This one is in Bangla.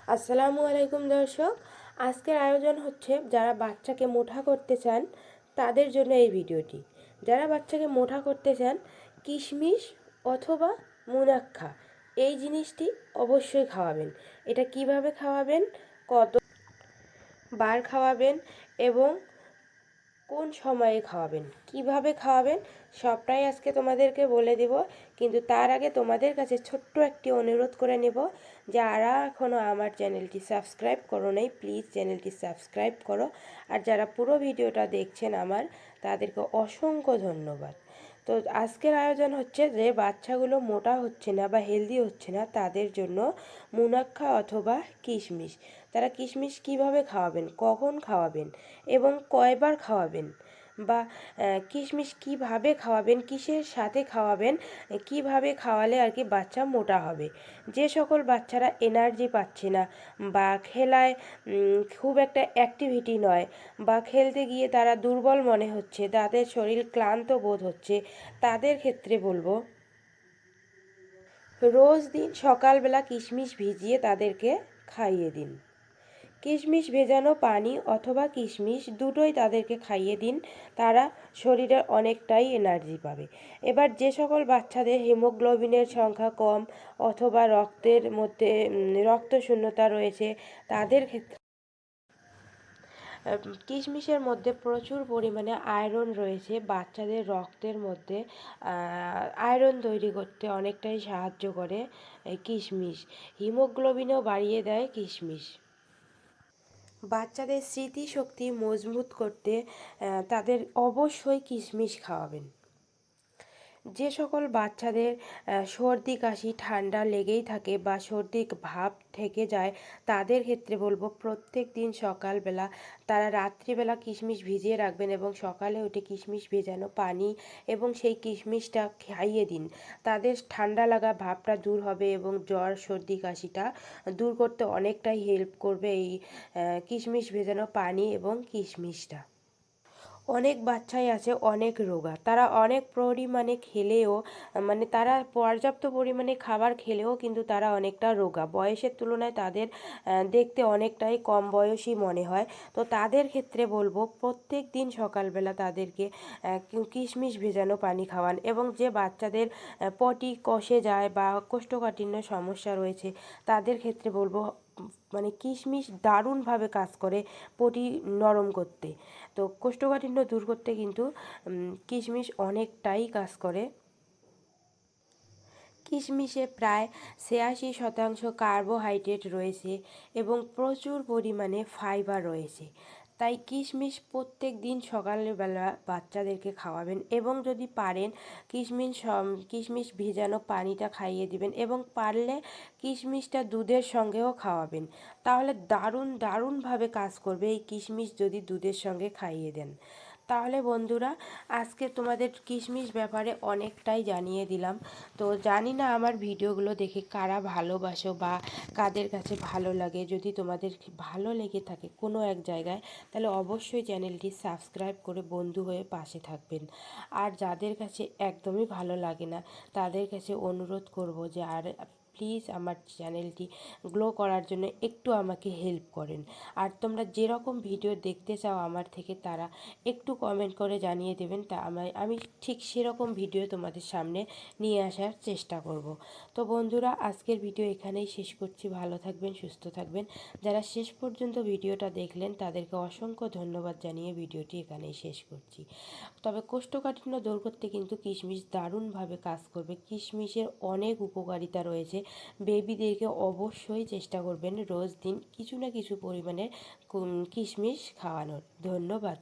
আসসালামু আলাইকুম দর্শক। আজকের আয়োজন হচ্ছে যারা বাচ্চাকে মোটা করতে চান তাদের জন্য এই ভিডিওটি। যারা বাচ্চাকে মোটা করতে চান, কিশমিশ অথবা মুনাক্কা এই জিনিসটি অবশ্যই খাওয়াবেন। এটা কিভাবে খাওয়াবেন, কতবার খাওয়াবেন এবং কোন সময়ে খাওয়াবেন, কিভাবে খাওয়াবেন, সবটাই আজকে তোমাদেরকে বলে দিব। কিন্তু তার আগে তোমাদের কাছে ছোট্ট একটি অনুরোধ করে নেব, যারা এখনও আমার চ্যানেলটি সাবস্ক্রাইব করো নাই প্লিজ চ্যানেলটি সাবস্ক্রাইব করো। আর যারা পুরো ভিডিওটা দেখছেন আমার, তাদেরকে অসংখ্য ধন্যবাদ। তো আজকের আয়োজন হচ্ছে যে বাচ্চাগুলো মোটা হচ্ছে না বা হেলদি হচ্ছে না তাদের জন্য মুনাক্কা অথবা কিশমিশ। তারা কিশমিশ কিভাবে খাওয়াবেন, কখন খাওয়াবেন এবং কয়বার খাওয়াবেন, বা কিশমিশ কিভাবে খাওয়াবেন, কিসের সাথে খাওয়াবেন, কিভাবে খাওয়ালে আর কি বাচ্চা মোটা হবে। যে সকল বাচ্চারা এনার্জি পাচ্ছে না বা খেলায় খুব একটা অ্যাক্টিভিটি নয়, বা খেলতে গিয়ে তারা দুর্বল মনে হচ্ছে, তাদের শরীর ক্লান্ত বোধ হচ্ছে, তাদের ক্ষেত্রে বলবো রোজ দিন সকালবেলা কিশমিশ ভিজিয়ে তাদেরকে খাইয়ে দিন। কিশমিশ ভেজানো পানি অথবা কিশমিশ দুটোই তাদেরকে খাইয়ে দিন, তারা শরীরে অনেকটাই এনার্জি পাবে। এবার যে সকল বাচ্চাদের হিমোগ্লোবিনের সংখ্যা কম অথবা রক্তের মধ্যে রক্তশূন্যতা রয়েছে, তাদের ক্ষেত্রে কিশমিশের মধ্যে প্রচুর পরিমাণে আয়রন রয়েছে। বাচ্চাদের রক্তের মধ্যে আয়রন তৈরি করতে অনেকটাই সাহায্য করে এই কিশমিশ। হিমোগ্লোবিনও বাড়িয়ে দেয় কিশমিশ। বাচ্চাদের স্মৃতিশক্তি মজবুত করতে তাদের অবশ্যই কিশমিশ খাওয়াবেন। যে সকল বাচ্চাদের সর্দি কাশি ঠান্ডা লেগেই থাকে বা সর্দি ভাব থেকে যায়, তাদের ক্ষেত্রে বলবো প্রত্যেক দিন সকালবেলা তারা রাত্রিবেলা কিশমিশ ভিজিয়ে রাখবেন এবং সকালে উঠে কিশমিশ ভেজানো পানি এবং সেই কিশমিশটা খাইয়ে দিন। তাদের ঠান্ডা লাগা ভাবটা দূর হবে এবং জ্বর সর্দি কাশিটা দূর করতে অনেকটাই হেল্প করবে এই কিশমিশ ভেজানো পানি এবং কিশমিশটা। অনেক বাচ্চাই আছে অনেক রোগা, তারা অনেক পরিমাণে খেলেও মানে তারা পর্যাপ্ত পরিমাণে খাবার খেলেও কিন্তু তারা অনেকটা রোগা, বয়সের তুলনায় তাদের দেখতে অনেকটাই কম বয়সী মনে হয়। তো তাদের ক্ষেত্রে বলবো প্রত্যেক দিন সকালবেলা তাদেরকে কিশমিশ ভেজানো পানি খাওয়ান। এবং যে বাচ্চাদের পটি কষে যায় বা কোষ্ঠকাঠিন্য সমস্যা রয়েছে, তাদের ক্ষেত্রে বলবো মানে কিশমিশ দারুণভাবে কাজ করে পটি নরম করতে। তো কোষ্ঠকাঠিন্য দূর করতে কিন্তু কিশমিশ অনেকটাই কাজ করে। কিশমিশে প্রায় ৮৬% কার্বোহাইড্রেট রয়েছে এবং প্রচুর পরিমাণে ফাইবার রয়েছে। তাই কিশমিশ প্রত্যেক দিন সকালবেলা বাচ্চাদেরকে খাওয়াবেন এবং যদি পারেন কিশমিশ ভেজানো পানিটা খাইয়ে দিবেন এবং পারলে কিশমিশটা দুধের সঙ্গেও খাওয়াবেন। তাহলে দারুণভাবে কাজ করবে এই কিশমিশ যদি দুধের সঙ্গে খাইয়ে দেন। তাহলে বন্ধুরা, আজকে তোমাদের কিশমিশ ব্যাপারে অনেকটাই জানিয়ে দিলাম। তো জানি না আমার ভিডিওগুলো দেখে কারা ভালোবাসো বা কাদের কাছে ভালো লাগে। যদি তোমাদের ভালো লেগে থাকে কোনো এক জায়গায়, তাহলে অবশ্যই চ্যানেলটি সাবস্ক্রাইব করে বন্ধু হয়ে পাশে থাকবেন। আর যাদের কাছে একদমই ভালো লাগে না, তাদের কাছে অনুরোধ করব যে আর প্লিজ আমার চ্যানেলটি গ্লো করার জন্য একটু আমাকে হেল্প করেন। আর তোমরা যেরকম ভিডিও দেখতে চাও আমার থেকে, তারা একটু কমেন্ট করে জানিয়ে দেবেন, তা আমি ঠিক সেরকম ভিডিও তোমাদের সামনে নিয়ে আসার চেষ্টা করব। তো বন্ধুরা, আজকের ভিডিও এখানেই শেষ করছি। ভালো থাকবেন, সুস্থ থাকবেন। যারা শেষ পর্যন্ত ভিডিওটা দেখলেন তাদেরকে অসংখ্য ধন্যবাদ জানিয়ে ভিডিওটি এখানেই শেষ করছি। তবে কোষ্ঠকাঠিন্য দূর করতে কিন্তু কিশমিশ দারুণভাবে কাজ করবে। কিশমিশের অনেক উপকারিতা রয়েছে। বেবিদেরকে অবশ্যই চেষ্টা করবেন রোজ দিন কিছু না কিছু পরিমাণে কিশমিশ খাওয়ানোর। ধন্যবাদ।